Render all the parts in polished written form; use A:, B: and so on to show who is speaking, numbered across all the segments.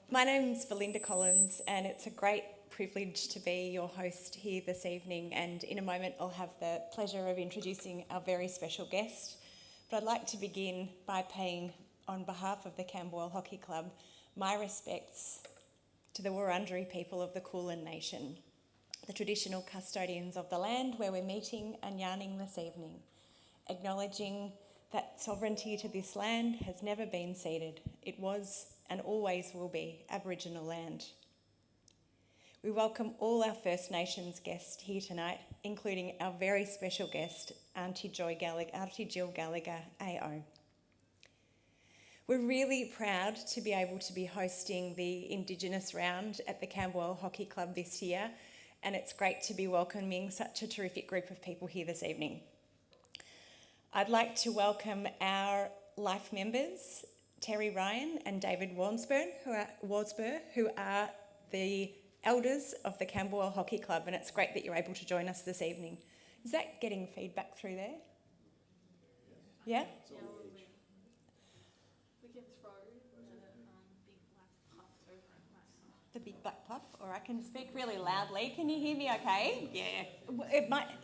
A: My name's Belinda Collins, and it's a great privilege to be your host here this evening. And in a moment, I'll have the pleasure of introducing our very special guest. But I'd like to begin by paying, on behalf of the Camberwell Hockey Club, my respects to the Wurundjeri people of the Kulin Nation, the traditional custodians of the land where we're meeting and yarning this evening, acknowledging that sovereignty to this land has never been ceded. It was and always will be Aboriginal land. We welcome all our First Nations guests here tonight, including our very special guest, Aunty Jill Gallagher, AO. We're really proud to be able to be hosting the Indigenous round at the Camberwell Hockey Club this year, and it's great to be welcoming such a terrific group of people here this evening. I'd like to welcome our life members, Terry Ryan and David Wadsburn, who are the elders of the Camberwell Hockey Club, and it's great that you're able to join us this evening. Is that getting feedback through there? Yeah?
B: We can throw the big black puff over it.
A: The big black puff, or I can speak really loudly. Can you hear me okay? Yeah.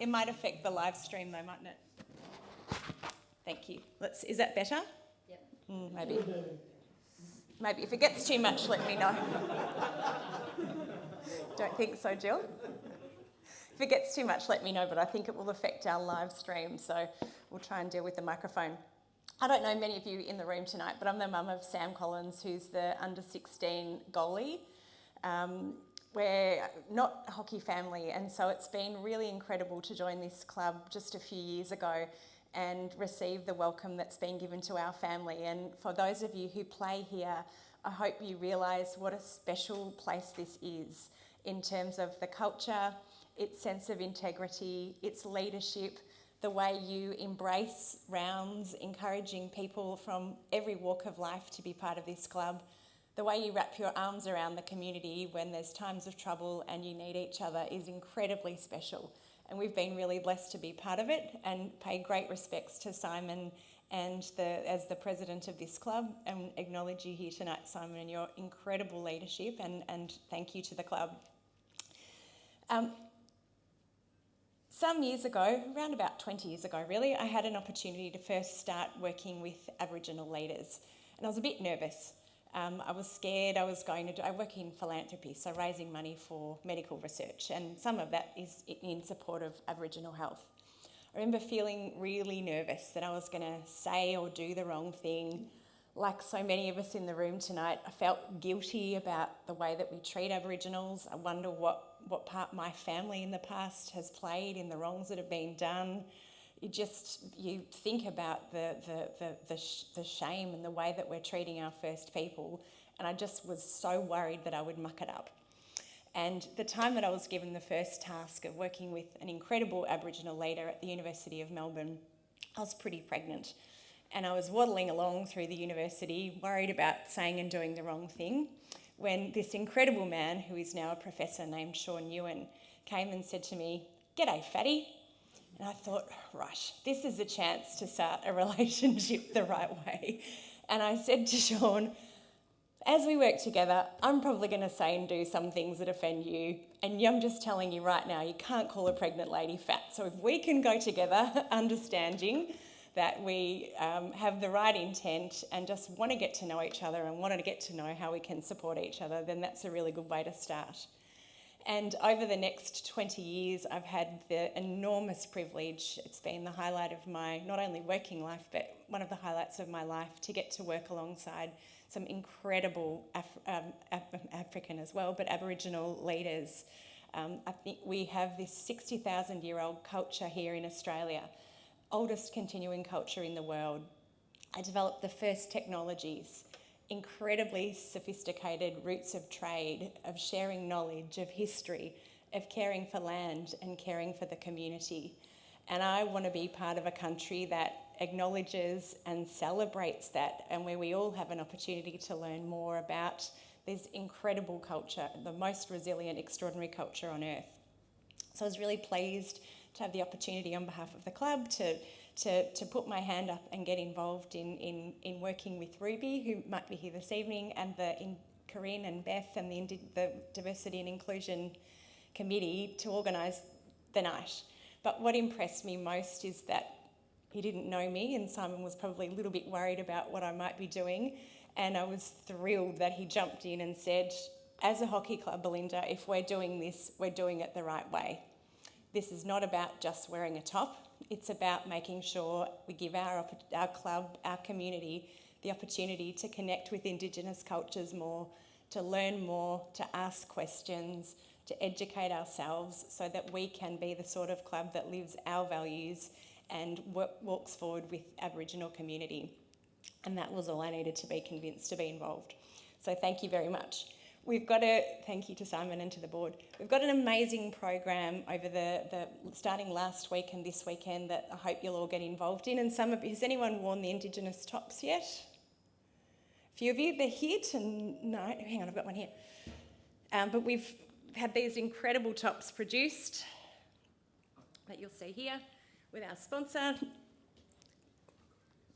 A: It might affect the live stream though, mightn't it? Thank you. Is that better?
B: Yep.
A: Maybe if it gets too much, let me know. Don't think so, Jill? If it gets too much, let me know, but I think it will affect our live stream, so we'll try and deal with the microphone. I don't know many of you in the room tonight, but I'm the mum of Sam Collins, who's the under-16 goalie. We're not a hockey family, and so it's been really incredible to join this club just a few years ago and receive the welcome that's been given to our family. And for those of you who play here, I hope you realise what a special place this is in terms of the culture, its sense of integrity, its leadership, the way you embrace rounds, encouraging people from every walk of life to be part of this club, the way you wrap your arms around the community when there's times of trouble and you need each other is incredibly special. And we've been really blessed to be part of it and pay great respects to Simon and as the president of this club, and acknowledge you here tonight, Simon, and your incredible leadership, and thank you to the club. Some years ago, around about 20 years ago really, I had an opportunity to first start working with Aboriginal leaders, and I was a bit nervous. I was scared. I work in philanthropy, so raising money for medical research, and some of that is in support of Aboriginal health. I remember feeling really nervous that I was going to say or do the wrong thing. Like so many of us in the room tonight, I felt guilty about the way that we treat Aboriginals. I wonder what part my family in the past has played in the wrongs that have been done. You think about the shame and the way that we're treating our First People, and I just was so worried that I would muck it up. And the time that I was given the first task of working with an incredible Aboriginal leader at the University of Melbourne, I was pretty pregnant, and I was waddling along through the university, worried about saying and doing the wrong thing, when this incredible man, who is now a professor named Sean Ewan, came and said to me, "G'day, fatty." And I thought, right, this is a chance to start a relationship the right way. And I said to Sean, as we work together, I'm probably going to say and do some things that offend you. And I'm just telling you right now, you can't call a pregnant lady fat. So if we can go together, understanding that we have the right intent and just want to get to know each other and want to get to know how we can support each other, then that's a really good way to start. And over the next 20 years, I've had the enormous privilege, it's been the highlight of my not only working life, but one of the highlights of my life, to get to work alongside some incredible African as well, but Aboriginal leaders. I think we have this 60,000-year-old culture here in Australia, oldest continuing culture in the world. I developed the first technologies, incredibly sophisticated routes of trade, of sharing knowledge, of history, of caring for land and caring for the community. And I want to be part of a country that acknowledges and celebrates that, and where we all have an opportunity to learn more about this incredible culture, the most resilient, extraordinary culture on earth. So I was really pleased to have the opportunity on behalf of the club to put my hand up and get involved in working with Ruby, who might be here this evening, and the Corinne and Beth and the Diversity and Inclusion Committee to organise the night. But what impressed me most is that he didn't know me, and Simon was probably a little bit worried about what I might be doing, and I was thrilled that he jumped in and said, as a hockey club, Belinda, if we're doing this, we're doing it the right way. This is not about just wearing a top. It's about making sure we give our club, our community, the opportunity to connect with Indigenous cultures more, to learn more, to ask questions, to educate ourselves so that we can be the sort of club that lives our values and walks forward with Aboriginal community. And that was all I needed to be convinced to be involved. So thank you very much. Thank you to Simon and to the board. We've got an amazing program over the starting last week and this weekend that I hope you'll all get involved in. And has anyone worn the Indigenous tops yet? A few of you, they're hit and no, hang on, I've got one here. But we've had these incredible tops produced that you'll see here with our sponsor,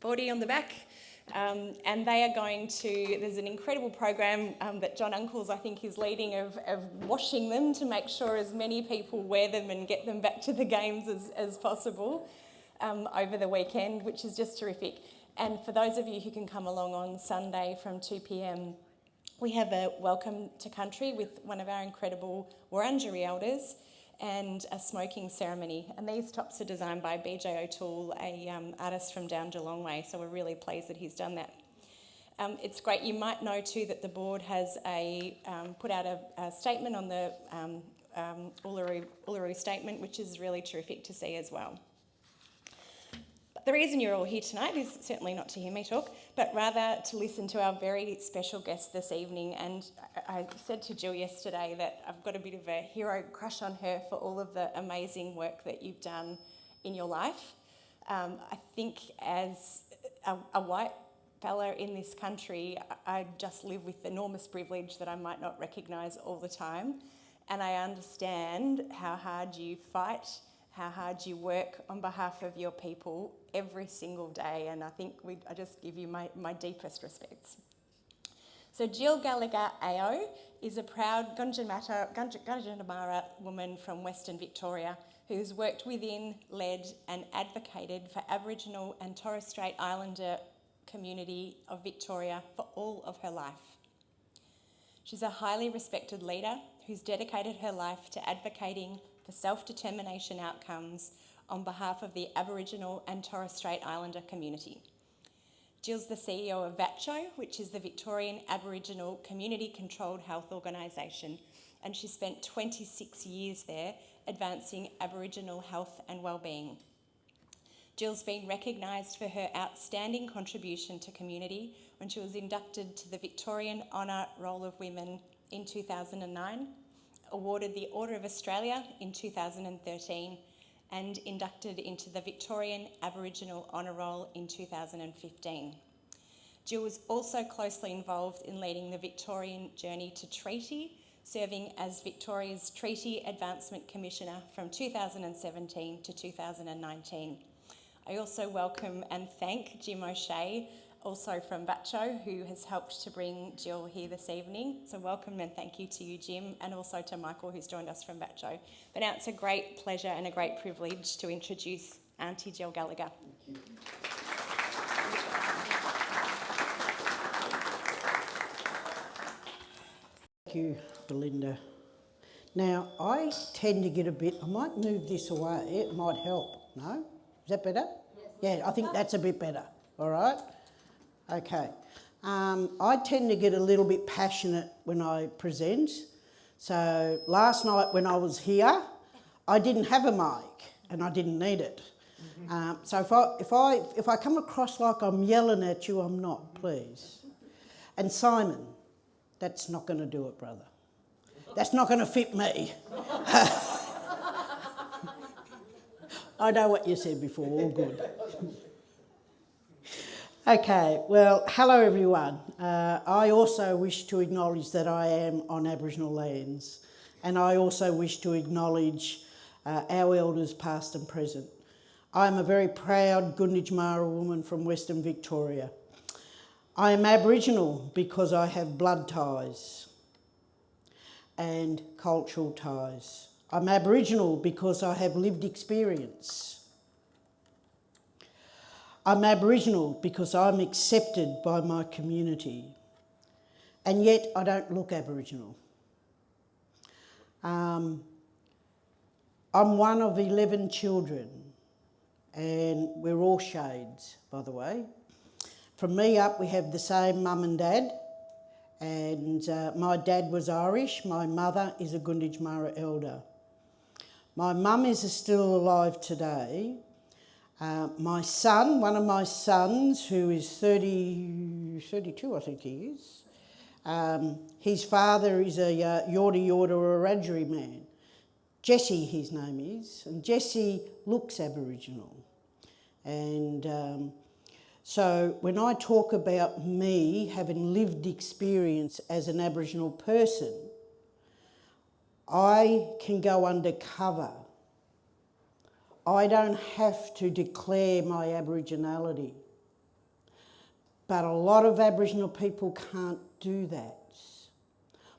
A: Body on the back. And they are there's an incredible program that John Uncles, I think, is leading of washing them to make sure as many people wear them and get them back to the games as possible over the weekend, which is just terrific. And for those of you who can come along on Sunday from 2 p.m, we have a welcome to country with one of our incredible Wurundjeri elders and a smoking ceremony. And these tops are designed by BJ O'Toole, a artist from down Geelong Way, so we're really pleased that he's done that. It's great. You might know too that the board has put out a statement on the Uluru Statement, which is really terrific to see as well. The reason you're all here tonight is certainly not to hear me talk, but rather to listen to our very special guest this evening. And I said to Jill yesterday that I've got a bit of a hero crush on her for all of the amazing work that you've done in your life. I think as a white fella in this country, I just live with enormous privilege that I might not recognise all the time. And I understand how hard you fight, how hard you work on behalf of your people every single day, and I think I just give you my deepest respects. So Jill Gallagher AO is a proud Gunditjmara woman from Western Victoria who's worked within, led and advocated for Aboriginal and Torres Strait Islander community of Victoria for all of her life. She's a highly respected leader who's dedicated her life to advocating for self-determination outcomes on behalf of the Aboriginal and Torres Strait Islander community. Jill's the CEO of VATCHO, which is the Victorian Aboriginal Community-Controlled Health Organisation, and she spent 26 years there advancing Aboriginal health and wellbeing. Jill's been recognised for her outstanding contribution to community when she was inducted to the Victorian Honour Roll of Women in 2009, awarded the Order of Australia in 2013, and inducted into the Victorian Aboriginal Honour Roll in 2015. Jill was also closely involved in leading the Victorian Journey to Treaty, serving as Victoria's Treaty Advancement Commissioner from 2017 to 2019. I also welcome and thank Jim O'Shea, also from VATCHO, who has helped to bring Jill here this evening. So welcome and thank you to you, Jim, and also to Michael, who's joined us from VATCHO. But now it's a great pleasure and a great privilege to introduce Aunty Jill Gallagher.
C: Thank you, Belinda. Now, I tend to get I might move this away, it might help. No? Is that better? Yes. Yeah, I think that's a bit better, all right? Okay. I tend to get a little bit passionate when I present. So last night when I was here, I didn't have a mic and I didn't need it. So if I come across like I'm yelling at you, I'm not, please. And Simon, that's not going to do it, brother. That's not going to fit me. I know what you said before, all good. Okay, well, hello everyone. I also wish to acknowledge that I am on Aboriginal lands, and I also wish to acknowledge our elders past and present. I'm a very proud Gunditjmara woman from Western Victoria. I am Aboriginal because I have blood ties and cultural ties. I'm Aboriginal because I have lived experience. I'm Aboriginal because I'm accepted by my community, and yet I don't look Aboriginal. I'm one of 11 children, and we're all shades, by the way. From me up, we have the same mum and dad, and my dad was Irish, my mother is a Gunditjmara elder. My mum is still alive today. My son, one of my sons, who is 32, I think he is, his father is a Yorta or a Wiradjuri man. Jesse, his name is, and Jesse looks Aboriginal. And so when I talk about me having lived experience as an Aboriginal person, I can go undercover. I don't have to declare my Aboriginality. But a lot of Aboriginal people can't do that.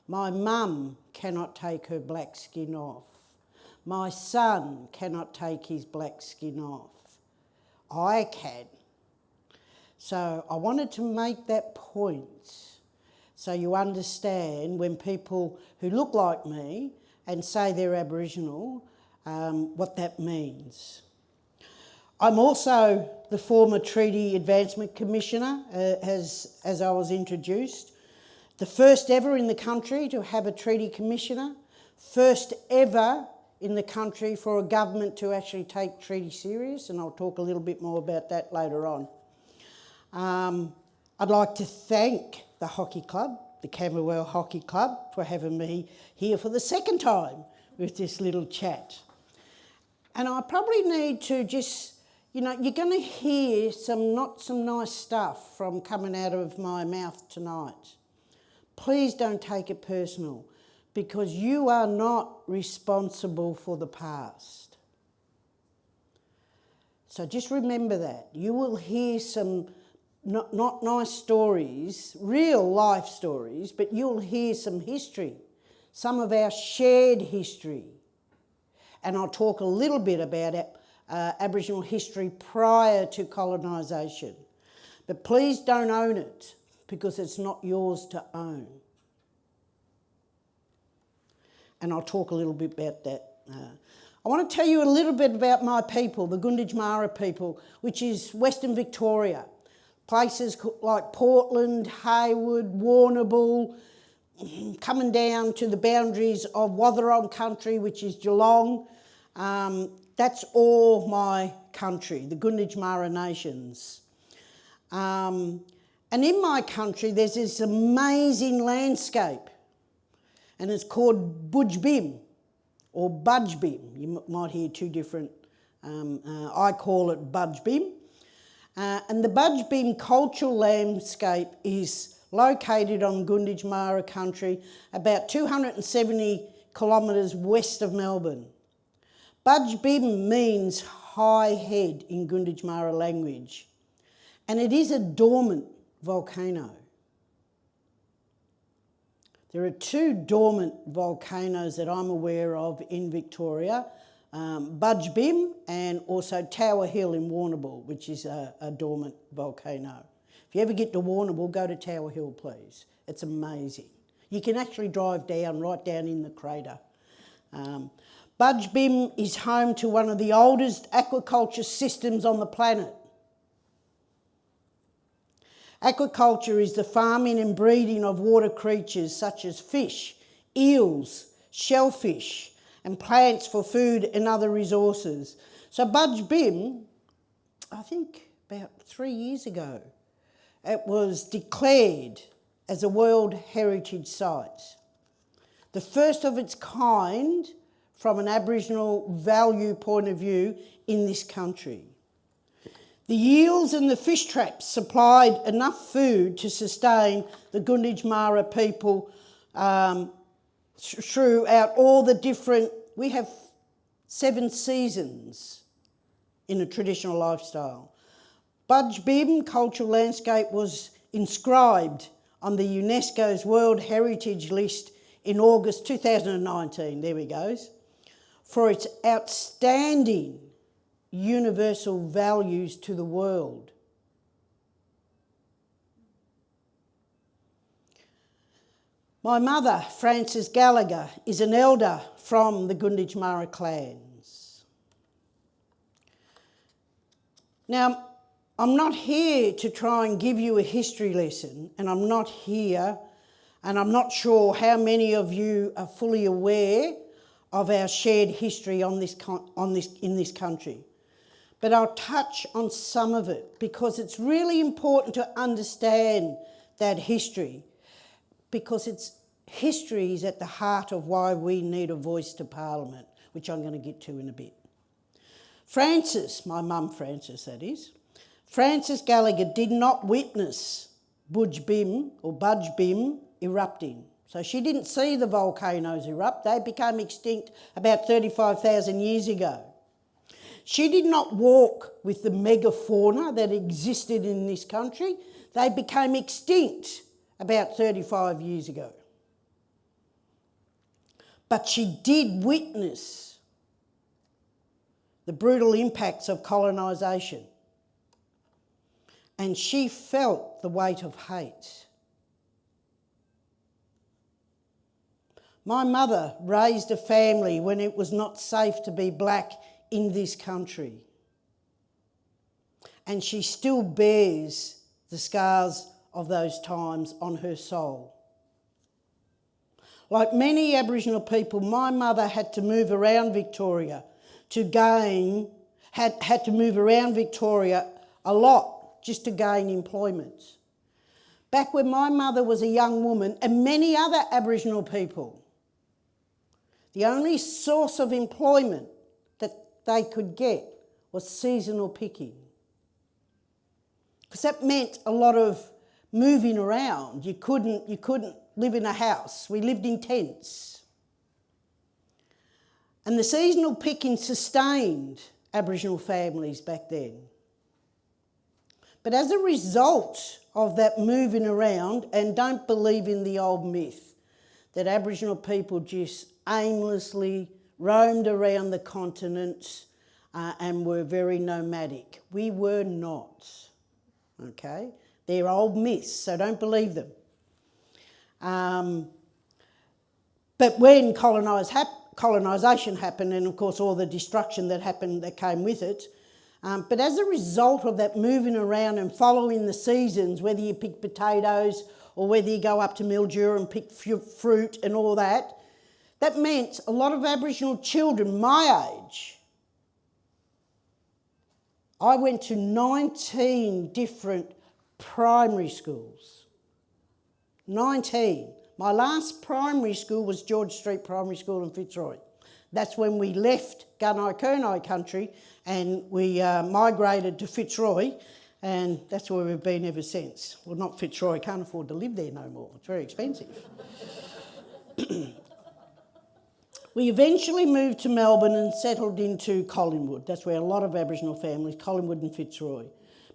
C: My mum cannot take her black skin off. My son cannot take his black skin off. I can. So I wanted to make that point so you understand when people who look like me and say they're Aboriginal, what that means. I'm also the former Treaty Advancement Commissioner, as I was introduced. The first ever in the country to have a Treaty Commissioner. First ever in the country for a government to actually take treaty serious, and I'll talk a little bit more about that later on. I'd like to thank the hockey club, the Camberwell Hockey Club, for having me here for the second time with this little chat. And I probably need to just, you're going to hear not some nice stuff from coming out of my mouth tonight. Please don't take it personal, because you are not responsible for the past. So just remember that. You will hear some not nice stories, real life stories, but you'll hear some history, some of our shared history. And I'll talk a little bit about Aboriginal history prior to colonisation. But please don't own it, because it's not yours to own. And I'll talk a little bit about that. I want to tell you a little bit about my people, the Gunditjmara people, which is Western Victoria. Places like Portland, Hayward, Warrnambool, coming down to the boundaries of Wathaurong country, which is Geelong. That's all my country, the Gunditjmara nations. And in my country, there's this amazing landscape, and it's called Budgebim, or Budgebim. You might hear two different, I call it Budgebim. And the Budgebim cultural landscape is located on Gunditjmara country, about 270 kilometres west of Melbourne. Budgebim means high head in Gunditjmara language, and it is a dormant volcano. There are two dormant volcanoes that I'm aware of in Victoria, Budgebim and also Tower Hill in Warrnambool, which is a dormant volcano. If you ever get to Warrnambool, go to Tower Hill, please. It's amazing. You can actually drive right down in the crater. Budgebim is home to one of the oldest aquaculture systems on the planet. Aquaculture is the farming and breeding of water creatures such as fish, eels, shellfish, and plants for food and other resources. So Budgebim, I think about 3 years ago, it was declared as a World Heritage Site. The first of its kind from an Aboriginal value point of view in this country. The eels and the fish traps supplied enough food to sustain the Gunditjmara people throughout all the different, we have 7 seasons in a traditional lifestyle. Budgebim cultural landscape was inscribed on the UNESCO's World Heritage List in August 2019, there we goes, for its outstanding universal values to the world. My mother, Frances Gallagher, is an elder from the Gunditjmara clans. Now, I'm not here to try and give you a history lesson, and I'm not here, and I'm not sure how many of you are fully aware of our shared history in this country. But I'll touch on some of it because it's really important to understand that history, because history is at the heart of why we need a voice to Parliament, which I'm going to get to in a bit. Frances, my mum Frances that is, Frances Gallagher did not witness Budge Bim erupting. So she didn't see the volcanoes erupt. They became extinct about 35,000 years ago. She did not walk with the megafauna that existed in this country. They became extinct about 35 years ago. But she did witness the brutal impacts of colonisation. And she felt the weight of hate. My mother raised a family when it was not safe to be black in this country. And she still bears the scars of those times on her soul. Like many Aboriginal people, my mother had to move around Victoria had to move around Victoria a lot just to gain employment. Back when my mother was a young woman, and many other Aboriginal people, the only source of employment that they could get was seasonal picking. Because that meant a lot of moving around. You couldn't live in a house. We lived in tents. And the seasonal picking sustained Aboriginal families back then. But as a result of that moving around, and don't believe in the old myth that Aboriginal people just aimlessly roamed around the continent and were very nomadic. We were not, okay? They're old myths, so don't believe them. But when colonisation happened, and of course all the destruction that happened that came with it, but as a result of that moving around and following the seasons, whether you pick potatoes or whether you go up to Mildura and pick fruit and all that, that meant a lot of Aboriginal children my age. I went to 19 different primary schools. 19. My last primary school was George Street Primary School in Fitzroy. That's when we left Gunai-Kurnai country and we migrated to Fitzroy, and that's where we've been ever since. Well, not Fitzroy, can't afford to live there no more. It's very expensive. We eventually moved to Melbourne and settled into Collingwood. That's where a lot of Aboriginal families, Collingwood and Fitzroy,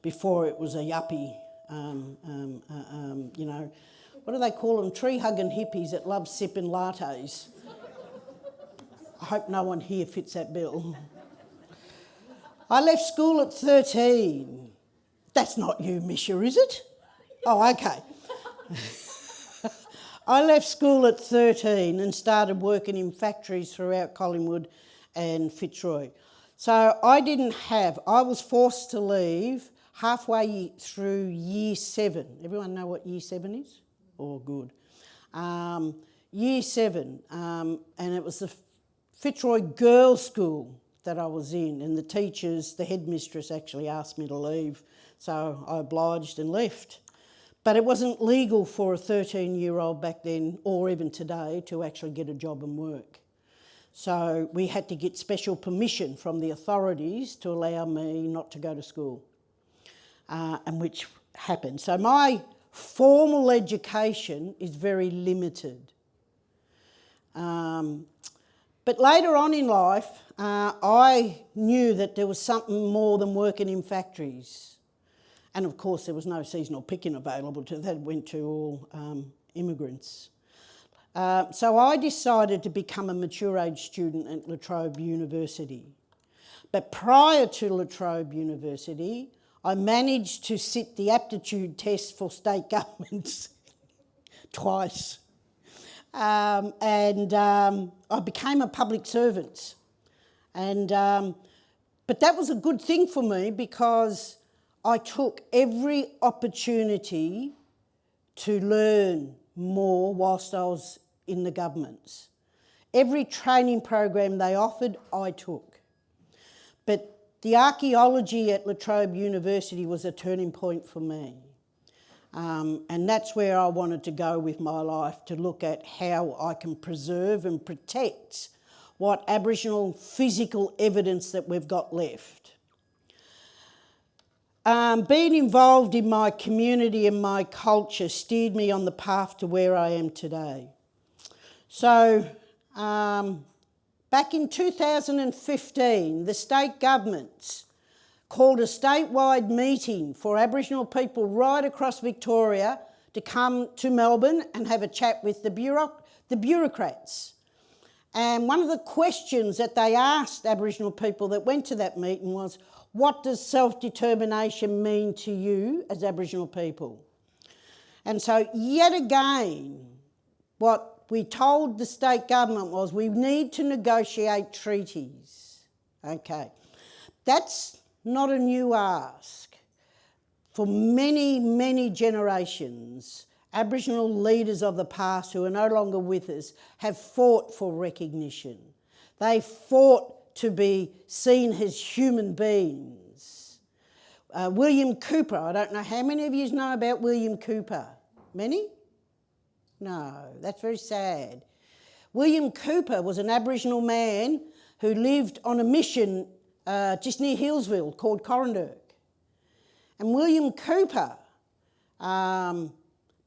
C: before it was a yuppie, you know, what do they call them? Tree-hugging hippies that love sipping lattes. I hope no one here fits that bill. I left school at 13. That's not you, Misha, is it? Oh, okay. I left school at 13 and started working in factories throughout Collingwood and Fitzroy. So I was forced to leave halfway through year 7. Everyone know what year 7 is? Oh, good. Year 7, and it was the Fitzroy Girls' School that I was in, and the teachers, the headmistress actually asked me to leave, so I obliged and left. But it wasn't legal for a 13-year-old back then, or even today, to actually get a job and work. So we had to get special permission from the authorities to allow me not to go to school, and which happened. So my formal education is very limited. But later on in life, I knew that there was something more than working in factories. And of course there was no seasonal picking available to that, went to all immigrants. So I decided to become a mature age student at La Trobe University. But prior to La Trobe University, I managed to sit the aptitude test for state governments twice. I became a public servant. But that was a good thing for me because I took every opportunity to learn more whilst I was in the governments. Every training program they offered, I took. But the archaeology at La Trobe University was a turning point for me. And that's where I wanted to go with my life, to look at how I can preserve and protect what Aboriginal physical evidence that we've got left. Being involved in my community and my culture steered me on the path to where I am today. So, back in 2015, the state government called a statewide meeting for Aboriginal people right across Victoria to come to Melbourne and have a chat with the bureaucrats. And one of the questions that they asked Aboriginal people that went to that meeting was, what does self-determination mean to you as Aboriginal people? And so yet again, what we told the state government was we need to negotiate treaties. Okay, that's not a new ask. For many, many generations, Aboriginal leaders of the past who are no longer with us have fought for recognition. They fought to be seen as human beings. William Cooper, I don't know how many of you know about William Cooper? Many? No, that's very sad. William Cooper was an Aboriginal man who lived on a mission just near Hillsville called Corranderk. And William Cooper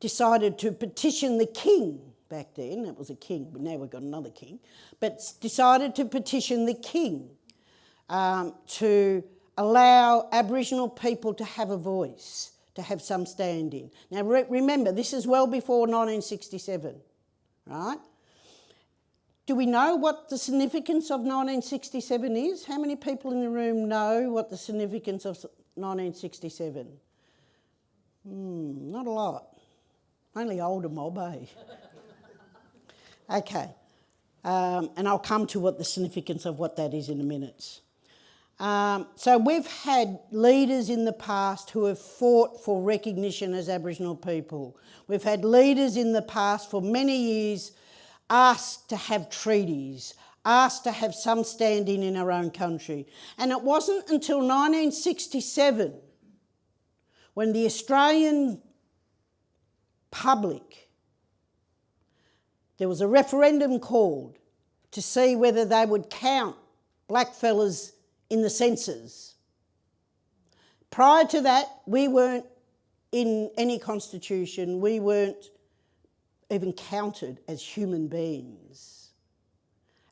C: decided to petition the king. Back then it was a king, but now we've got another king, but decided to petition the king to allow Aboriginal people to have a voice, to have some standing. Now remember, this is well before 1967, right? Do we know what the significance of 1967 is? How many people in the room know what the significance of 1967? Not a lot. Only older mob, eh? Okay, and I'll come to what the significance of what that is in a minute. So we've had leaders in the past who have fought for recognition as Aboriginal people. We've had leaders in the past for many years asked to have treaties, asked to have some standing in our own country. And it wasn't until 1967 when the Australian public, there was a referendum called to see whether they would count blackfellas in the census. Prior to that, we weren't in any constitution, we weren't even counted as human beings.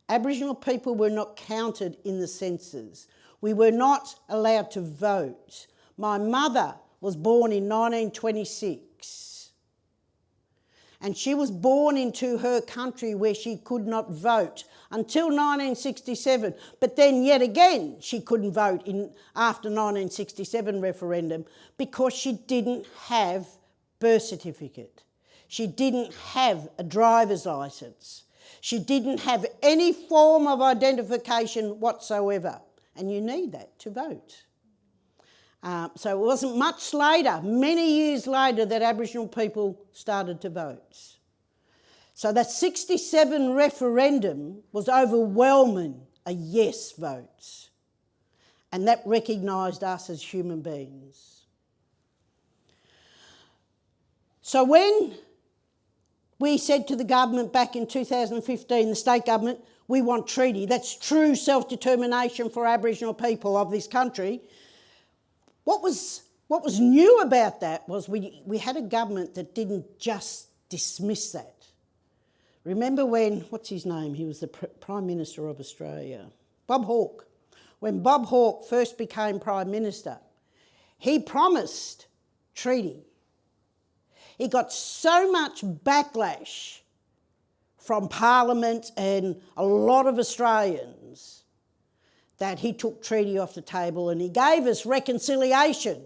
C: Aboriginal people were not counted in the census. We were not allowed to vote. My mother was born in 1926. And she was born into her country where she could not vote until 1967. But then yet again, she couldn't vote after 1967 referendum because she didn't have birth certificate. She didn't have a driver's licence. She didn't have any form of identification whatsoever. And you need that to vote. So it wasn't much later, many years later, that Aboriginal people started to vote. So that 67 referendum was overwhelming a yes vote. And that recognised us as human beings. So when we said to the government back in 2015, the state government, we want treaty, that's true self-determination for Aboriginal people of this country. What was new about that was we had a government that didn't just dismiss that. Remember when, what's his name? He was the Prime Minister of Australia, Bob Hawke. When Bob Hawke first became Prime Minister, He promised treaty. He got so much backlash from Parliament and a lot of Australians that he took treaty off the table and he gave us reconciliation.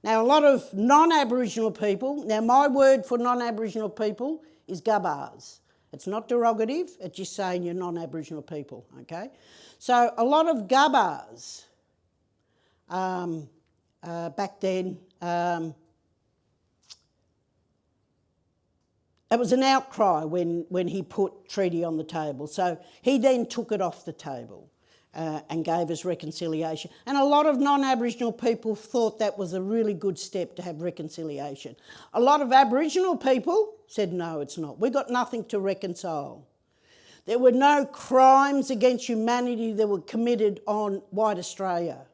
C: Now, a lot of non-Aboriginal people, now my word for non-Aboriginal people is gabbars. It's not derogative, it's just saying you're non-Aboriginal people, okay? So a lot of gabbars back then, it was an outcry when he put treaty on the table. So he then took it off the table and gave us reconciliation. And a lot of non-Aboriginal people thought that was a really good step to have reconciliation. A lot of Aboriginal people said, no, it's not. We've got nothing to reconcile. There were no crimes against humanity that were committed on white Australia.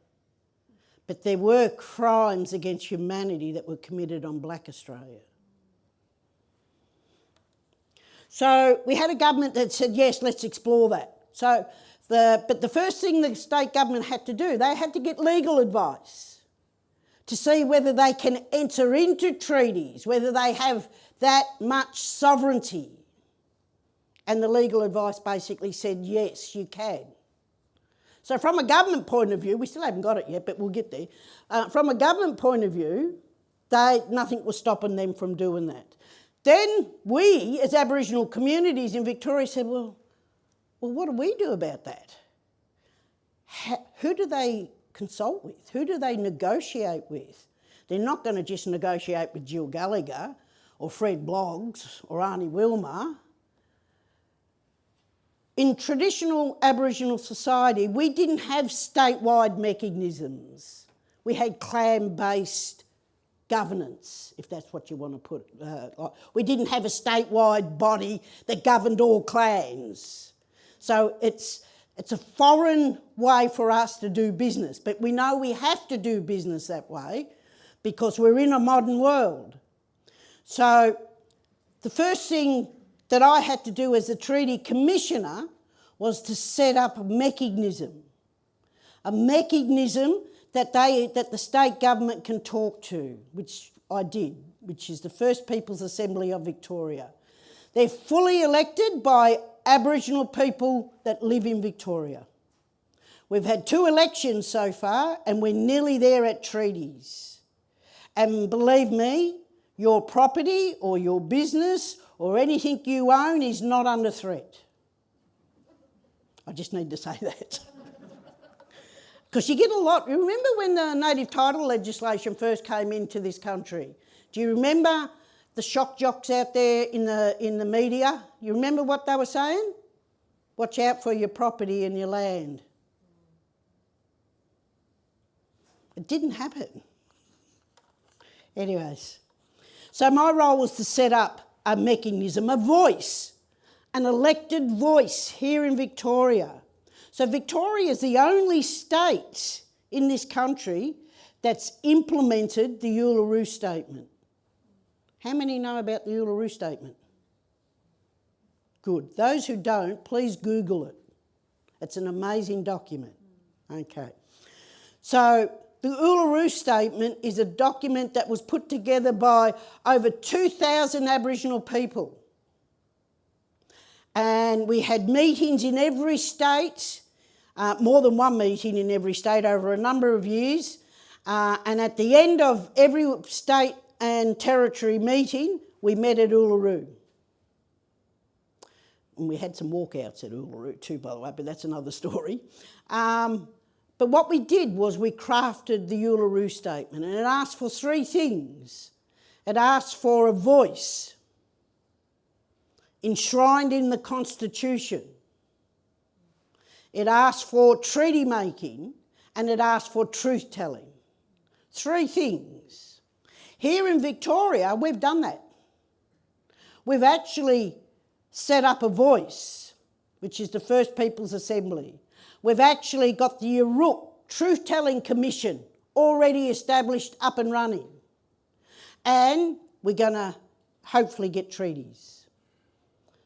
C: But there were crimes against humanity that were committed on black Australia. So we had a government that said, yes, let's explore that. But the first thing the state government had to do, they had to get legal advice to see whether they can enter into treaties, whether they have that much sovereignty. And the legal advice basically said, yes, you can. So from a government point of view, we still haven't got it yet, but we'll get there. From a government point of view, nothing was stopping them from doing that. Then we, as Aboriginal communities in Victoria, said, well, what do we do about that? Who do they consult with? Who do they negotiate with? They're not going to just negotiate with Jill Gallagher or Fred Bloggs or Aunty Wilma. In traditional Aboriginal society, we didn't have statewide mechanisms. We had clan-based governance, if that's what you want to put. We didn't have a statewide body that governed all clans. So it's a foreign way for us to do business, but we know we have to do business that way because we're in a modern world. So the first thing that I had to do as a treaty commissioner was to set up a mechanism that the state government can talk to, which I did, which is the First Peoples Assembly of Victoria. They're fully elected by Aboriginal people that live in Victoria. We've had 2 elections so far and we're nearly there at treaties. And believe me, your property or your business or anything you own is not under threat. I just need to say that. Because you get a lot. Remember when the native title legislation first came into this country? Do you remember the shock jocks out there in the media? You remember what they were saying? Watch out for your property and your land. It didn't happen. Anyways, so my role was to set up a mechanism, a voice, an elected voice here in Victoria. So Victoria is the only state in this country that's implemented the Uluru Statement. How many know about the Uluru Statement? Good. Those who don't, please Google it. It's an amazing document. Okay. So the Uluru Statement is a document that was put together by over 2,000 Aboriginal people. And we had meetings in every state, more than one meeting in every state over a number of years. And at the end of every state and territory meeting, we met at Uluru. And we had some walkouts at Uluru too, by the way, but that's another story. But what we did was we crafted the Uluru Statement, and it asked for 3 things. It asked for a voice enshrined in the Constitution. It asked for treaty making, and it asked for truth telling. 3 things. Here in Victoria, we've done that. We've actually set up a voice, which is the First Peoples Assembly. We've actually got the Uruk Truth Telling Commission already established, up and running. And we're going to hopefully get treaties.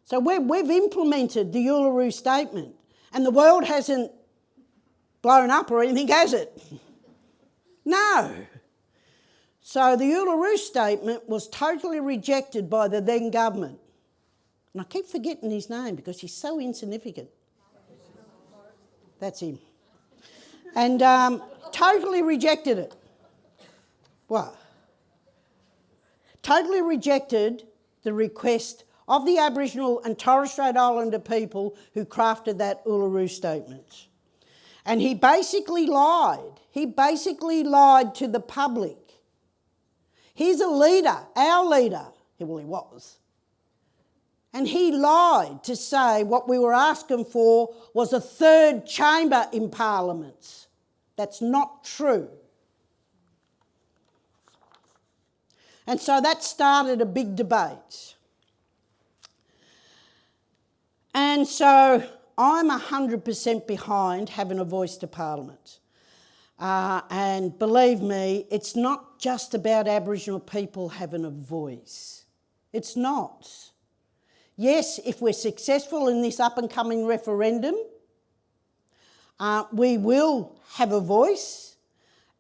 C: So we've implemented the Uluru Statement, and the world hasn't blown up or anything, has it? No. So the Uluru Statement was totally rejected by the then government. And I keep forgetting his name because he's so insignificant. That's him. And totally rejected it. What? Totally rejected the request of the Aboriginal and Torres Strait Islander people who crafted that Uluru Statement. And he basically lied. He basically lied to the public. He's a leader, our leader. Well, he was. And he lied to say what we were asking for was a third chamber in Parliament. That's not true. And so that started a big debate. And so I'm 100% behind having a voice to Parliament. And believe me, it's not just about Aboriginal people having a voice. It's not. Yes, if we're successful in this up-and-coming referendum, we will have a voice.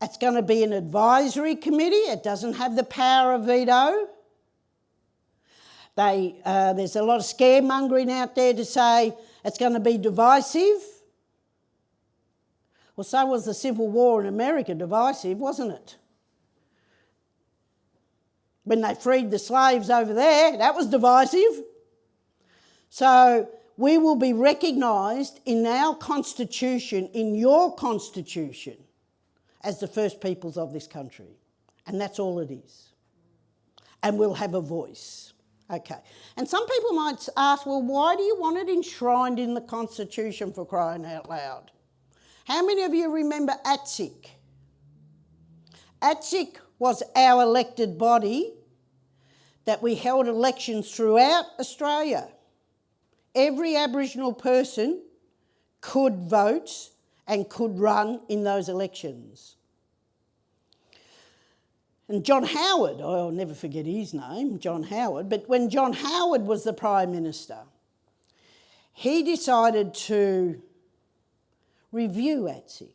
C: It's going to be an advisory committee. It doesn't have the power of veto. There's a lot of scaremongering out there to say it's going to be divisive. Well, so was the Civil War in America divisive, wasn't it? When they freed the slaves over there, that was divisive. So we will be recognised in our constitution, in your constitution, as the first peoples of this country. And that's all it is. And we'll have a voice. Okay. And some people might ask, well, why do you want it enshrined in the Constitution, for crying out loud? How many of you remember ATSIC? ATSIC was our elected body that we held elections throughout Australia. Every Aboriginal person could vote and could run in those elections. And John Howard, I'll never forget his name, John Howard, but when John Howard was the Prime Minister, he decided to review ATSIC,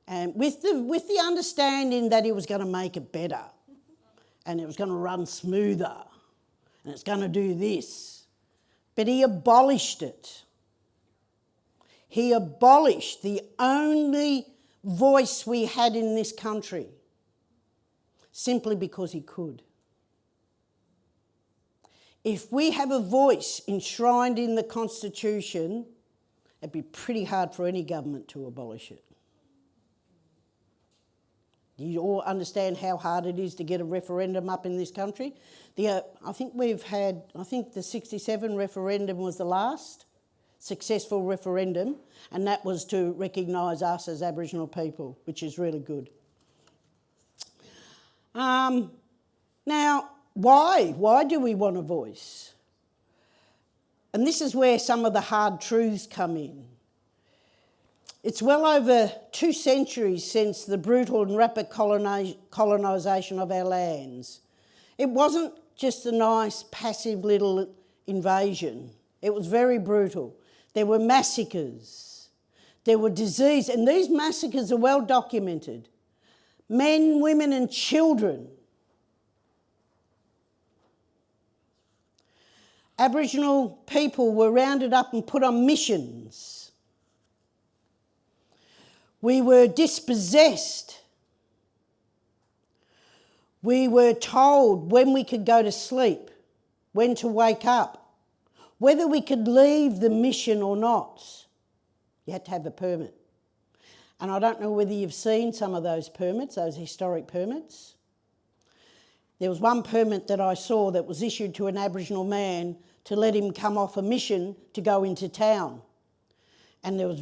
C: and with the understanding that he was going to make it better and it was going to run smoother and it's going to do this. But he abolished it. He abolished the only voice we had in this country simply because he could. If we have a voice enshrined in the Constitution, it'd be pretty hard for any government to abolish it. You all understand how hard it is to get a referendum up in this country? I think the 67 referendum was the last successful referendum, and that was to recognise us as Aboriginal people, which is really good. Now, why? Why do we want a voice? And this is where some of the hard truths come in. It's well over 2 centuries since the brutal and rapid colonisation of our lands. It wasn't just a nice, passive little invasion. It was very brutal. There were massacres. There were disease, and these massacres are well documented. Men, women and children. Aboriginal people were rounded up and put on missions. We were dispossessed. We were told when we could go to sleep, when to wake up, whether we could leave the mission or not. You had to have a permit. And I don't know whether you've seen some of those permits, those historic permits. There was one permit that I saw that was issued to an Aboriginal man to let him come off a mission to go into town. And there was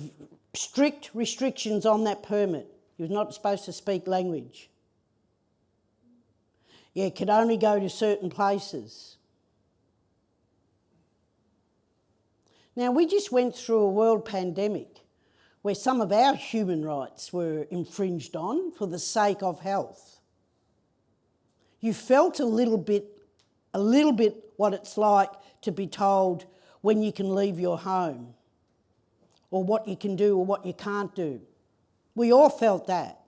C: strict restrictions on that permit. He was not supposed to speak language. Yeah, could only go to certain places. Now, we just went through a world pandemic where some of our human rights were infringed on for the sake of health. You felt a little bit what it's like to be told when you can leave your home, or what you can do or what you can't do. We all felt that.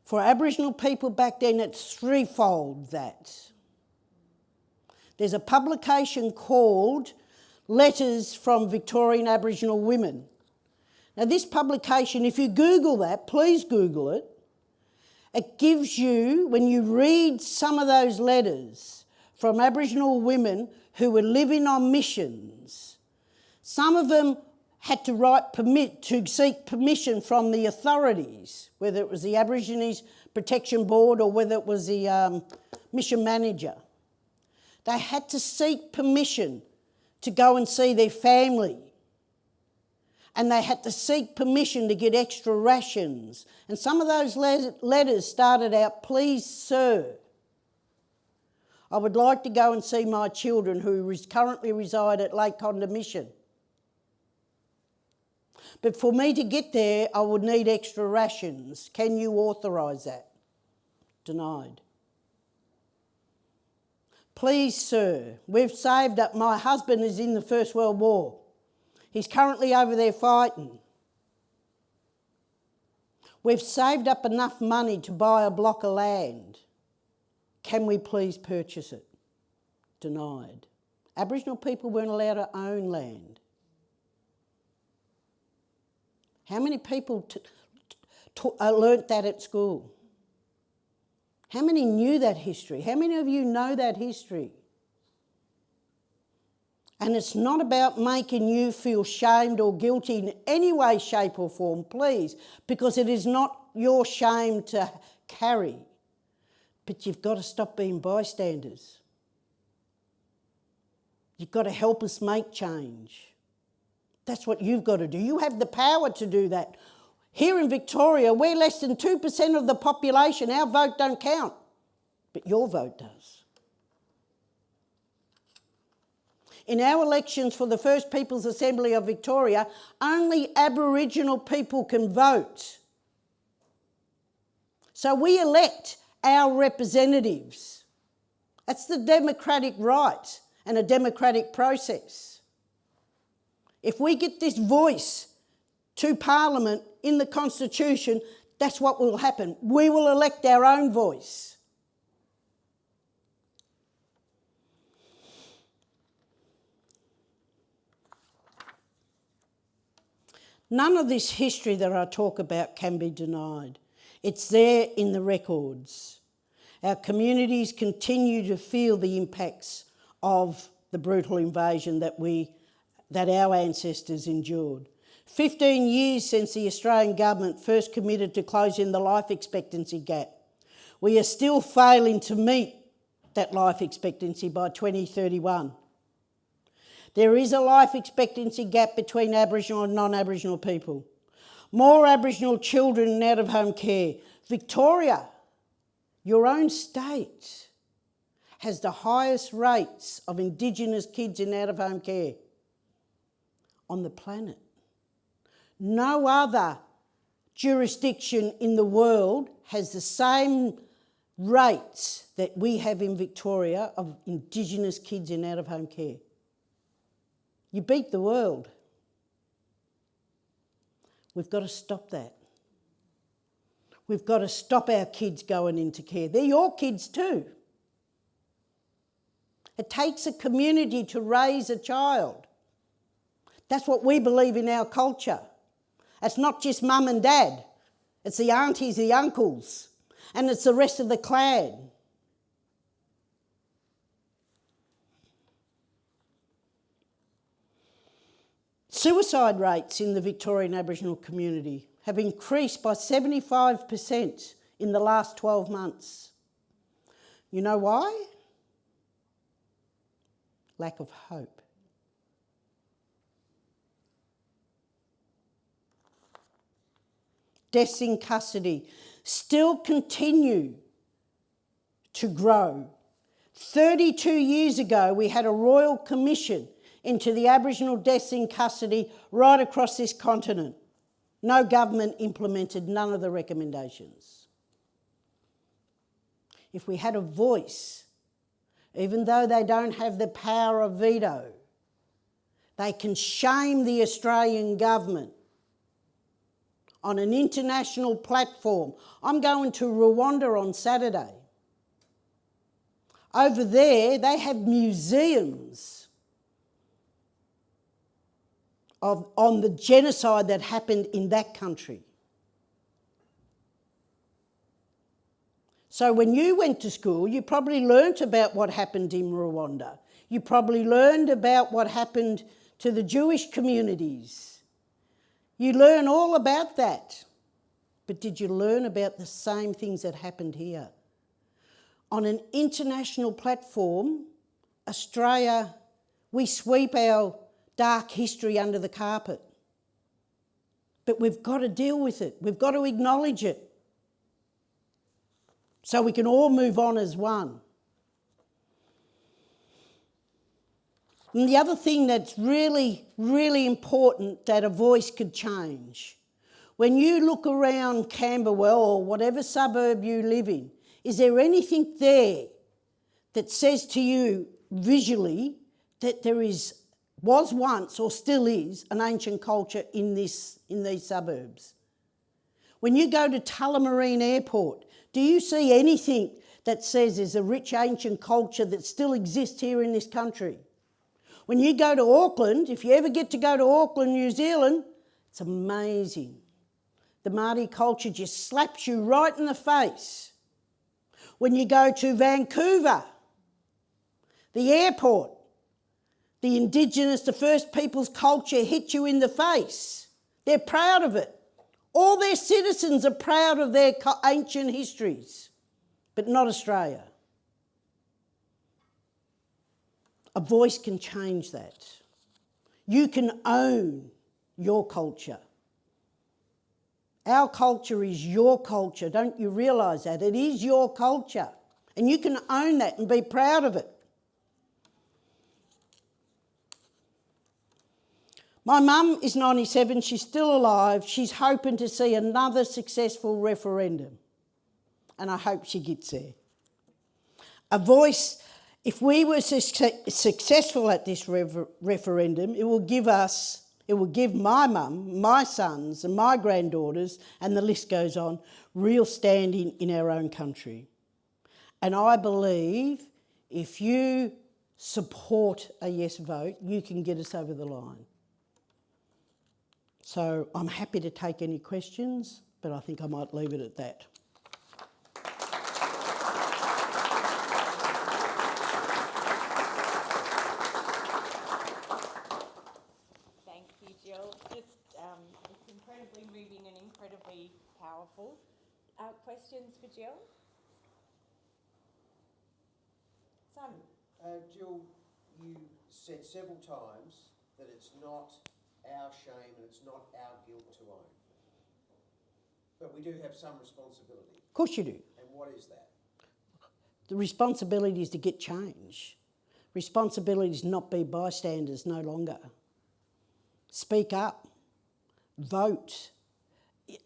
C: For Aboriginal people back then, it's threefold that. There's a publication called Letters from Victorian Aboriginal Women. Now this publication, if you Google that, please Google it, it gives you, when you read some of those letters from Aboriginal women who were living on missions, some of them had to seek permission from the authorities, whether it was the Aborigines Protection Board or whether it was the mission manager. They had to seek permission to go and see their family. And they had to seek permission to get extra rations. And some of those letters started out, "Please, sir, I would like to go and see my children who currently reside at Lake Conda Mission. But for me to get there, I would need extra rations. Can you authorise that?" Denied. "Please, sir, we've saved up. My husband is in the First World War. He's currently over there fighting. We've saved up enough money to buy a block of land. Can we please purchase it?" Denied. Aboriginal people weren't allowed to own land. How many people learnt that at school? How many knew that history? How many of you know that history? And it's not about making you feel shamed or guilty in any way, shape or form, please, because it is not your shame to carry. But you've got to stop being bystanders. You've got to help us make change. That's what you've got to do. You have the power to do that. Here in Victoria, we're less than 2% of the population. Our vote don't count, but your vote does. In our elections for the First Peoples Assembly of Victoria, only Aboriginal people can vote. So we elect our representatives. That's the democratic right and a democratic process. If we get this voice to Parliament in the Constitution, that's what will happen. We will elect our own voice. None of this history that I talk about can be denied. It's there in the records. Our communities continue to feel the impacts of the brutal invasion that our ancestors endured. 15 years since the Australian government first committed to closing the life expectancy gap. We are still failing to meet that life expectancy by 2031. There is a life expectancy gap between Aboriginal and non-Aboriginal people. More Aboriginal children in out-of-home care. Victoria, your own state, has the highest rates of Indigenous kids in out-of-home care on the planet. No other jurisdiction in the world has the same rates that we have in Victoria of Indigenous kids in out-of-home care. You beat the world. We've got to stop that. We've got to stop our kids going into care. They're your kids too. It takes a community to raise a child. That's what we believe in our culture. It's not just mum and dad. It's the aunties, the uncles, and it's the rest of the clan. Suicide rates in the Victorian Aboriginal community have increased by 75% in the last 12 months. You know why? Lack of hope. Deaths in custody still continue to grow. 32 years ago, we had a royal commission into the Aboriginal deaths in custody right across this continent. No government implemented none of the recommendations. If we had a voice, even though they don't have the power of veto, they can shame the Australian government on an international platform. I'm going to Rwanda on Saturday. Over there, they have museums on the genocide that happened in that country. So when you went to school, you probably learnt about what happened in Rwanda. You probably learned about what happened to the Jewish communities. You learn all about that. But did you learn about the same things that happened here? On an international platform, Australia, we sweep our dark history under the carpet. But we've got to deal with it. We've got to acknowledge it, so we can all move on as one. And the other thing that's really, really important that a voice could change, when you look around Camberwell or whatever suburb you live in, is there anything there that says to you visually that there was once or still is an ancient culture in these suburbs? When you go to Tullamarine Airport, do you see anything that says there's a rich ancient culture that still exists here in this country? When you go to Auckland, if you ever get to go to Auckland, New Zealand, it's amazing. The Māori culture just slaps you right in the face. When you go to Vancouver, the airport, the Indigenous, the First Peoples culture hit you in the face. They're proud of it. All their citizens are proud of their ancient histories, but not Australia. A voice can change that. You can own your culture. Our culture is your culture. Don't you realise that? It is your culture. And you can own that and be proud of it. My mum is 97, she's still alive. She's hoping to see another successful referendum. And I hope she gets there. A voice, if we were successful at this referendum, it will give my mum, my sons and my granddaughters, and the list goes on, real standing in our own country. And I believe if you support a yes vote, you can get us over the line. So I'm happy to take any questions, but I think I might leave it at that.
A: Thank you, Jill. It's incredibly moving and incredibly powerful. Questions for Jill? Simon?
D: Jill, you said several times that it's not our shame and it's not our guilt to own. But we do have some responsibility.
C: Of course you do.
D: And what is that?
C: The responsibility is to get change. Responsibility is not be bystanders no longer. Speak up. Vote.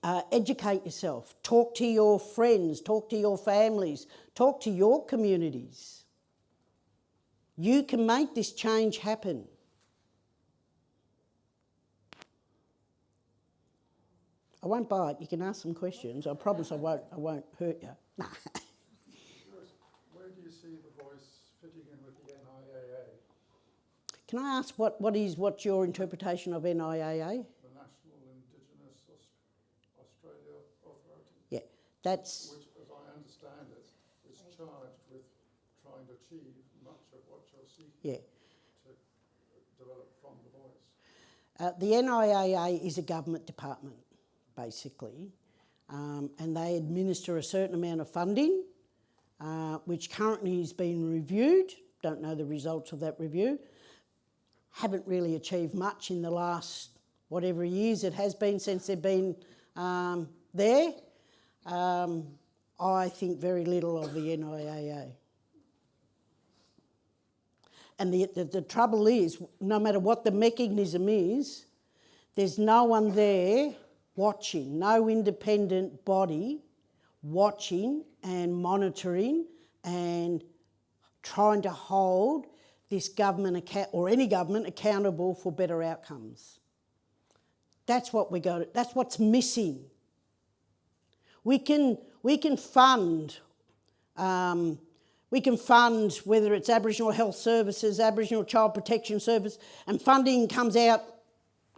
C: Educate yourself. Talk to your friends. Talk to your families. Talk to your communities. You can make this change happen. I won't bite. You can ask some questions. I promise I won't hurt you.
E: Where do you see the voice fitting in with the NIAA?
C: Can I ask what's your interpretation of NIAA?
E: The National Indigenous Australia Authority?
C: Yeah, that's...
E: Which, as I understand it, is charged with trying to achieve much of what you're seeking to develop from the voice.
C: The NIAA is a government department, basically, and they administer a certain amount of funding, which currently is being reviewed. Don't know the results of that review. Haven't really achieved much in the last whatever years it has been since they've been there. I think very little of the NIAA. And the trouble is, no matter what the mechanism is, there's no one there watching, no independent body watching and monitoring and trying to hold this government or any government accountable for better outcomes. That's what that's what's missing. We can fund whether it's Aboriginal Health Services, Aboriginal Child Protection Service, and funding comes out.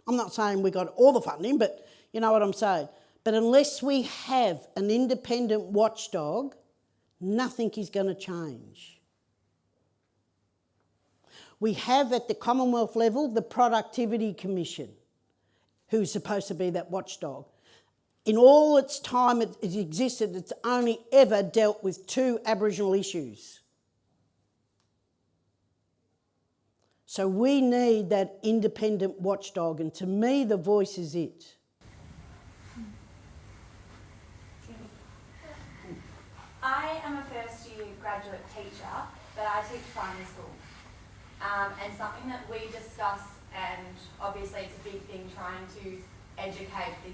C: I'm not saying we got all the funding, but you know what I'm saying. But unless we have an independent watchdog, nothing is going to change. We have at the Commonwealth level the Productivity Commission, who's supposed to be that watchdog. In all its time it existed, it's only ever dealt with 2 Aboriginal issues. So we need that independent watchdog, and to me the Voice is it.
F: I am a first year graduate teacher, but I teach primary school. And something that we discuss, and obviously it's a big thing, trying to educate the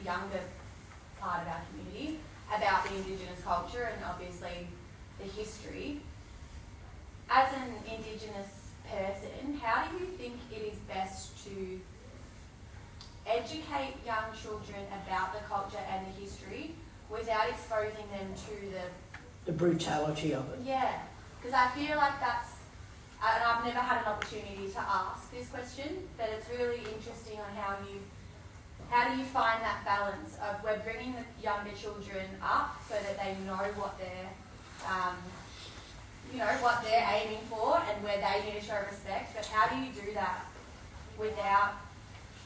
F: younger part of our community about the Indigenous culture and obviously the history. As an Indigenous person, how do you think it is best to educate young children about the culture and the history without exposing them to
C: The brutality of it.
F: Yeah, because I feel like that's, and I've never had an opportunity to ask this question, but it's really interesting on how do you find that balance of we're bringing the younger children up so that they know what they're, what they're aiming for and where they need to show respect, but how do you do that without?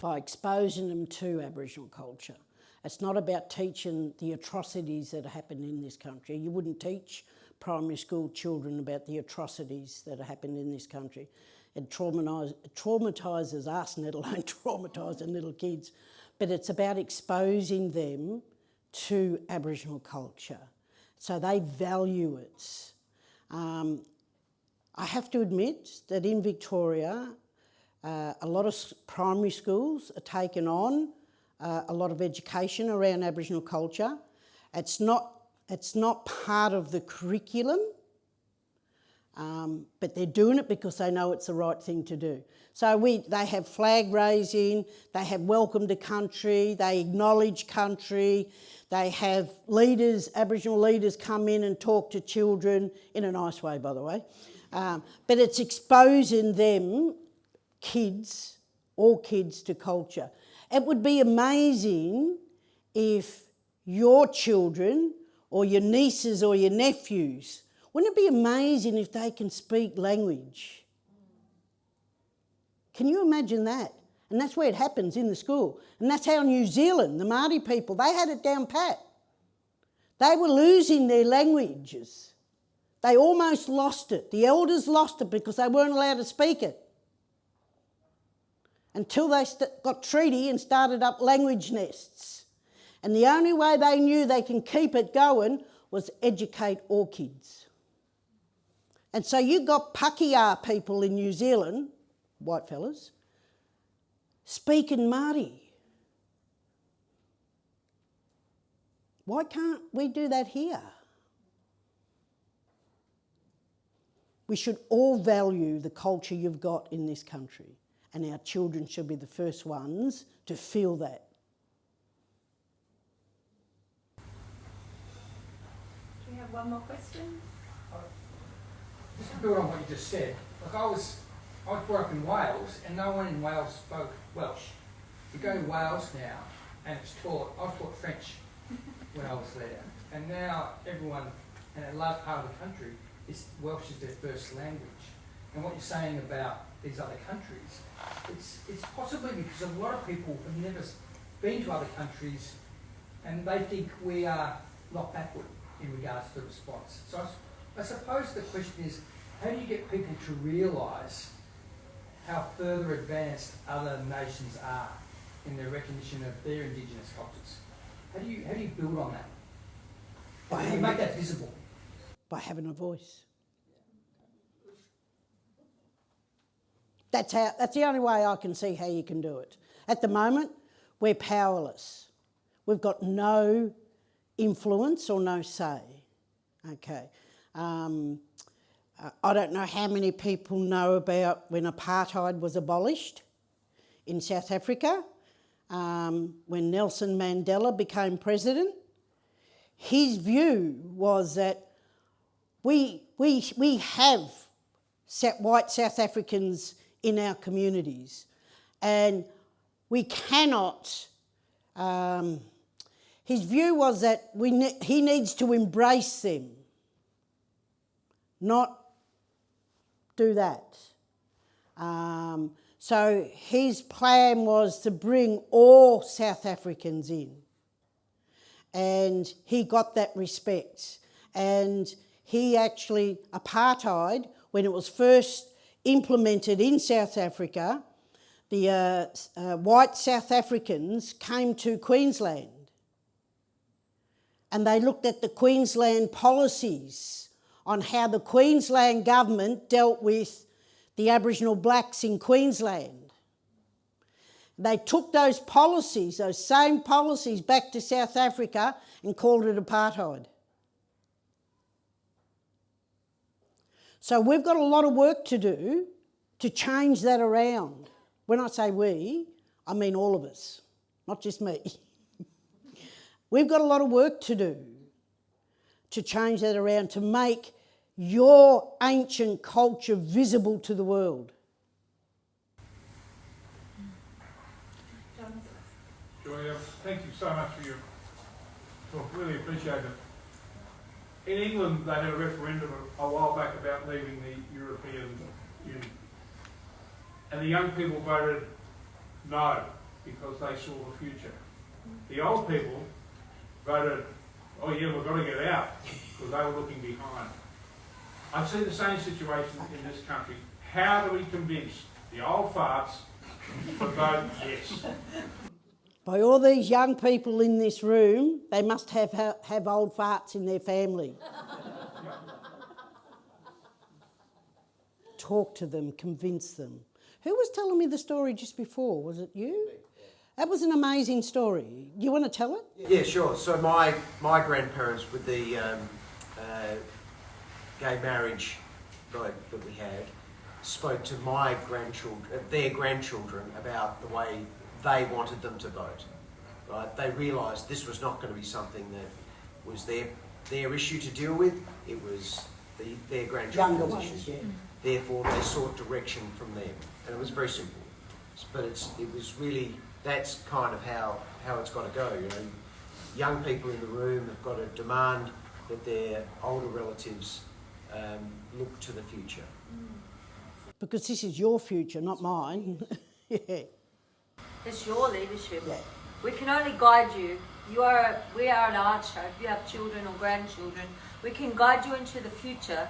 C: By exposing them to Aboriginal culture. It's not about teaching the atrocities that happen in this country. You wouldn't teach primary school children about the atrocities that happened in this country. It traumatises us, let alone traumatising little kids. But it's about exposing them to Aboriginal culture so they value it. I have to admit that in Victoria, a lot of primary schools are taking on a lot of education around Aboriginal culture. It's not part of the curriculum, but they're doing it because they know it's the right thing to do. So they have flag raising, they have welcome to country, they acknowledge country, they have leaders, Aboriginal leaders come in and talk to children, in a nice way by the way, but it's exposing them, all kids to culture. It would be amazing if your children or your nieces or your nephews, wouldn't it be amazing if they can speak language? Can you imagine that? And that's where it happens, in the school. And that's how New Zealand, the Māori people, they had it down pat. They were losing their languages. They almost lost it. The elders lost it because they weren't allowed to speak it. Until they got treaty and started up language nests. And the only way they knew they can keep it going was educate all kids. And so you got Pakeha people in New Zealand, white fellas, speaking Māori. Why can't we do that here? We should all value the culture you've got in this country. And our children should be the first ones to feel that.
B: Do we have one more question?
G: Just to build on what you just said, like I was brought up in Wales and no one in Wales spoke Welsh. You go to Wales now and I was taught French when I was there, and now everyone in a large part of the country, Welsh is their first language. And what you're saying about these other countries, it's possibly because a lot of people have never been to other countries and they think we are not backward in regards to the response. So I suppose the question is, how do you get people to realise how further advanced other nations are in their recognition of their Indigenous cultures? How do you build on that? How do you make that visible?
C: By having a voice. That's the only way I can see how you can do it. At the moment, we're powerless. We've got no influence or no say. Okay. I don't know how many people know about when apartheid was abolished in South Africa. when Nelson Mandela became president. His view was that we have white South Africans in our communities, and we cannot. His view was that he needs to embrace them, not do that. So his plan was to bring all South Africans in, and he got that respect. And he actually, apartheid, when it was first implemented in South Africa, the white South Africans came to Queensland, and they looked at the Queensland policies on how the Queensland government dealt with the Aboriginal blacks in Queensland. They took those policies, those same policies, back to South Africa and called it apartheid. So we've got a lot of work to do to change that around. When I say we, I mean all of us, not just me. We've got a lot of work to do to change that around, to make your ancient culture visible to the world.
H: Joy, thank you so much for your talk. Really appreciate it. In England, they had a referendum a while back about leaving the European Union. And the young people voted no, because they saw the future. The old people voted, oh yeah, we've got to get out, because they were looking behind. I see the same situation in this country. How do we convince the old farts to vote yes?
C: By all these young people in this room, they must have old farts in their family. Talk to them, convince them. Who was telling me the story just before? Was it you? That was an amazing story. You want to tell it?
D: Yeah, sure. So my grandparents, with the gay marriage vote that we had, spoke to my grandchildren, their grandchildren, about the way they wanted them to vote. Right? They realised this was not going to be something that was their issue to deal with. It was their grandchildren's issue.
C: Yeah.
D: Therefore, they sought direction from them, and it was very simple. But it was really, that's kind of how it's got to go. You know, young people in the room have got to demand that their older relatives look to the future.
C: Because this is your future, not mine. Yeah.
I: It's your leadership.
C: Yeah.
I: We can only guide you. We are an archer. If you have children or grandchildren, we can guide you into the future.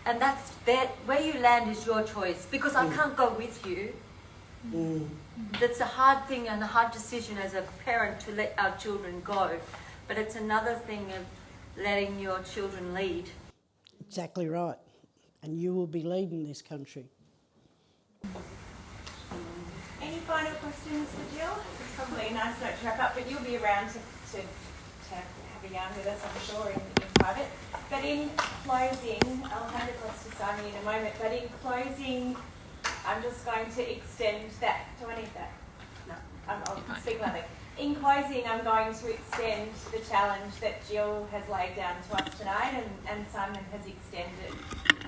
I: And that's that. Where you land is your choice. Because I can't go with you. That's a hard thing and a hard decision as a parent to let our children go. But it's another thing of letting your children lead.
C: Exactly right. And you will be leading this country.
A: Any final questions for Jill? It's probably a nice note to wrap up, but you'll be around to have a yarn with us, I'm sure, in private. But in closing, I'll hand across to Simon in a moment, but in closing, I'm just going to extend that. Do I need that? No, I'll speak loudly. In closing, I'm going to extend the challenge that Jill has laid down to us tonight and Simon has extended.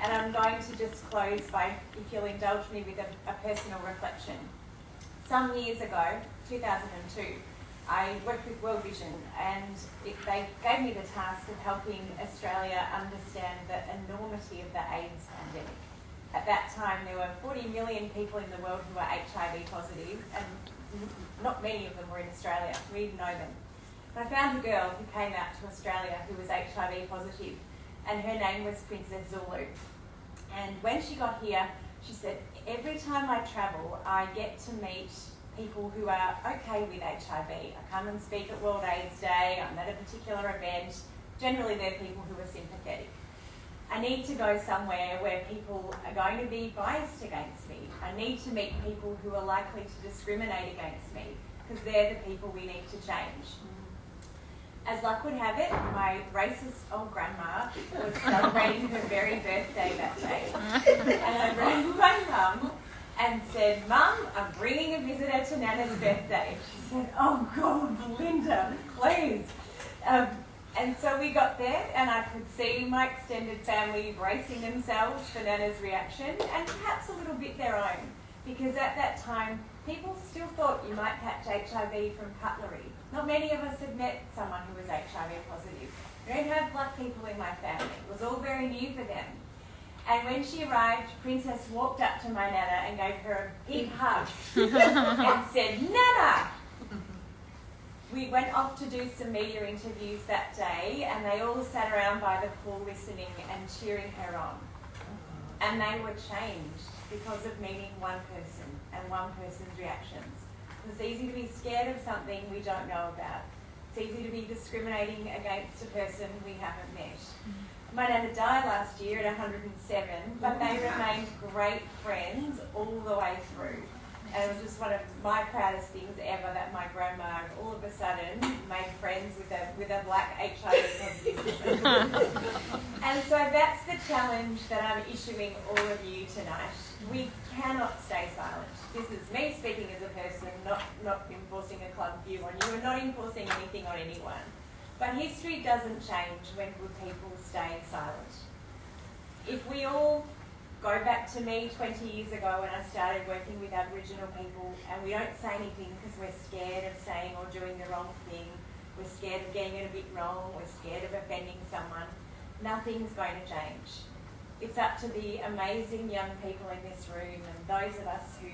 A: And I'm going to just close by, if you'll indulge me, with a personal reflection. Some years ago, 2002, I worked with World Vision, and they gave me the task of helping Australia understand the enormity of the AIDS pandemic. At that time, there were 40 million people in the world who were HIV positive, and not many of them were in Australia. We didn't know them. But I found a girl who came out to Australia who was HIV positive, and her name was Princess Zulu. And when she got here, she said, every time I travel, I get to meet people who are okay with HIV. I come and speak at World AIDS Day, I'm at a particular event. Generally, they're people who are sympathetic. I need to go somewhere where people are going to be biased against me. I need to meet people who are likely to discriminate against me, because they're the people we need to change. As luck would have it, my racist old grandma was celebrating her very birthday that day. And I rang my mum and said, "Mum, I'm bringing a visitor to Nana's birthday." She said, "Oh God, Belinda, please." And so we got there, and I could see my extended family bracing themselves for Nana's reaction, and perhaps a little bit their own, because at that time, people still thought you might catch HIV from cutlery. Not many of us had met someone who was HIV positive. We don't have black people in my family. It was all very new for them. And when she arrived, Princess walked up to my Nana and gave her a big hug and said, "Nana!" We went off to do some media interviews that day, and they all sat around by the pool listening and cheering her on. And they were changed because of meeting one person and one person's reactions. It's easy to be scared of something we don't know about. It's easy to be discriminating against a person we haven't met. My Nana died last year at 107, but they remained great friends all the way through. And it was just one of my proudest things ever that my grandma all of a sudden made friends with a black HIV positive. And so that's the challenge that I'm issuing all of you tonight. We cannot stay silent. This is me speaking as a person, not enforcing a club view on you, and not enforcing anything on anyone. But history doesn't change when good people stay silent. If we all go back to me 20 years ago when I started working with Aboriginal people, and we don't say anything because we're scared of saying or doing the wrong thing, we're scared of getting it a bit wrong, we're scared of offending someone, nothing's going to change. It's up to the amazing young people in this room and those of us who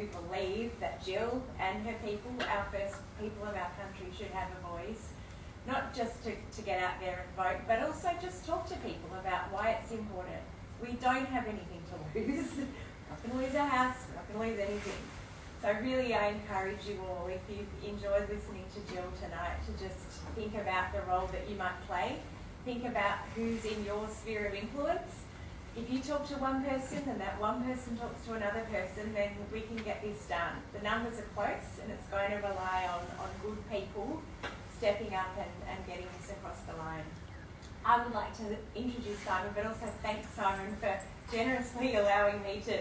A: believe that Jill and her people, our first people of our country, should have a voice, not just to get out there and vote, but also just talk to people about why it's important. We don't have anything to lose. We're not going to lose our house, we're not going to lose anything. So really I encourage you all, if you've enjoyed listening to Jill tonight, to just think about the role that you might play. Think about who's in your sphere of influence. If you talk to one person and that one person talks to another person, then we can get this done. The numbers are close, and it's going to rely on good people stepping up and getting this across the line. I would like to introduce Simon, but also thank Simon for generously allowing me to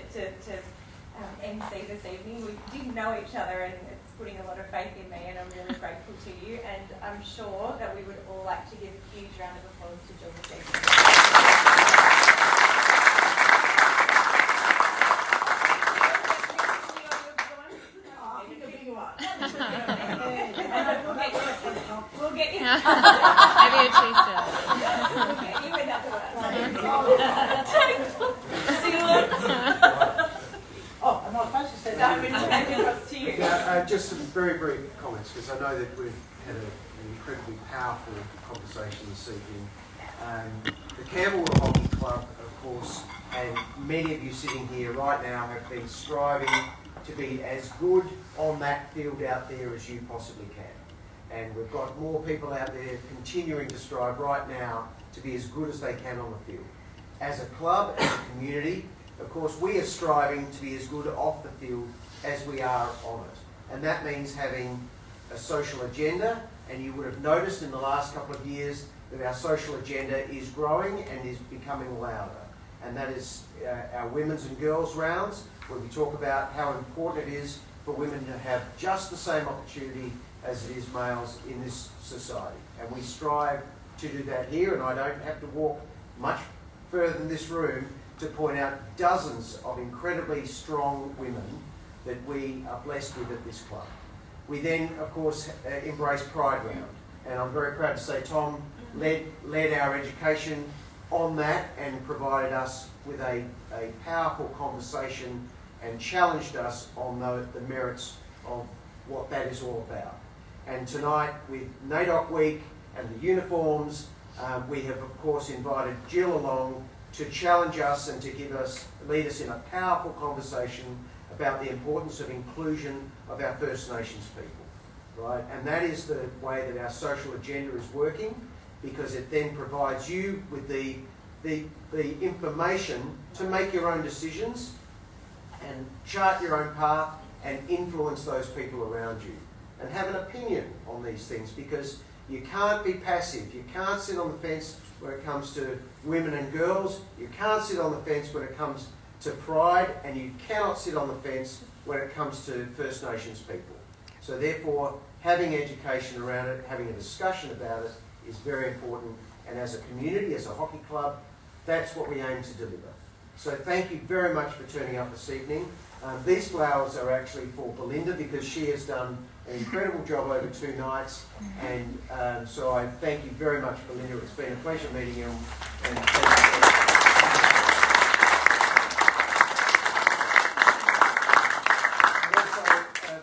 A: MC this evening. We didn't know each other, and it's putting a lot of faith in me, and I'm really grateful to you. And I'm sure that we would all like to give a huge round of applause to Jill this evening. We'll get you.
B: Maybe a t-shirt.
A: We'll get you another one.
C: Oh, am I supposed to say
A: Simon, hand across to you.
D: Yeah, just some very brief comments, because I know that we've had an incredibly powerful conversation this evening. The Camberwell Hockey Club, of course, and many of you sitting here right now have been striving to be as good on that field out there as you possibly can. And we've got more people out there continuing to strive right now to be as good as they can on the field. As a club, as a community, of course, we are striving to be as good off the field as we are on it. And that means having a social agenda, and you would have noticed in the last couple of years that our social agenda is growing and is becoming louder. And that is our women's and girls rounds, where we talk about how important it is for women to have just the same opportunity as it is males in this society. And we strive to do that here, and I don't have to walk much further than this room to point out dozens of incredibly strong women that we are blessed with at this club. We then, of course, embrace Pride Round, and I'm very proud to say Tom led our education on that and provided us with a powerful conversation and challenged us on the merits of what that is all about. And tonight, with NAIDOC Week and the uniforms, we have, of course, invited Jill along to challenge us and to lead us in a powerful conversation about the importance of inclusion of our First Nations people, right? And that is the way that our social agenda is working, because it then provides you with the information to make your own decisions and chart your own path and influence those people around you and have an opinion on these things, because you can't be passive. You can't sit on the fence when it comes to women and girls. You can't sit on the fence when it comes to pride, and you cannot sit on the fence when it comes to First Nations people. So therefore, having education around it, having a discussion about it is very important, and as a community, as a hockey club, that's what we aim to deliver. So thank you very much for turning up this evening. These flowers are actually for Belinda because she has done an incredible job over 2 nights, and so I thank you very much, Belinda. It's been a pleasure meeting you. And thank you.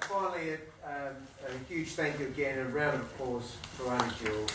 D: Finally, a huge thank you again, and a round of applause for Aunty Jill.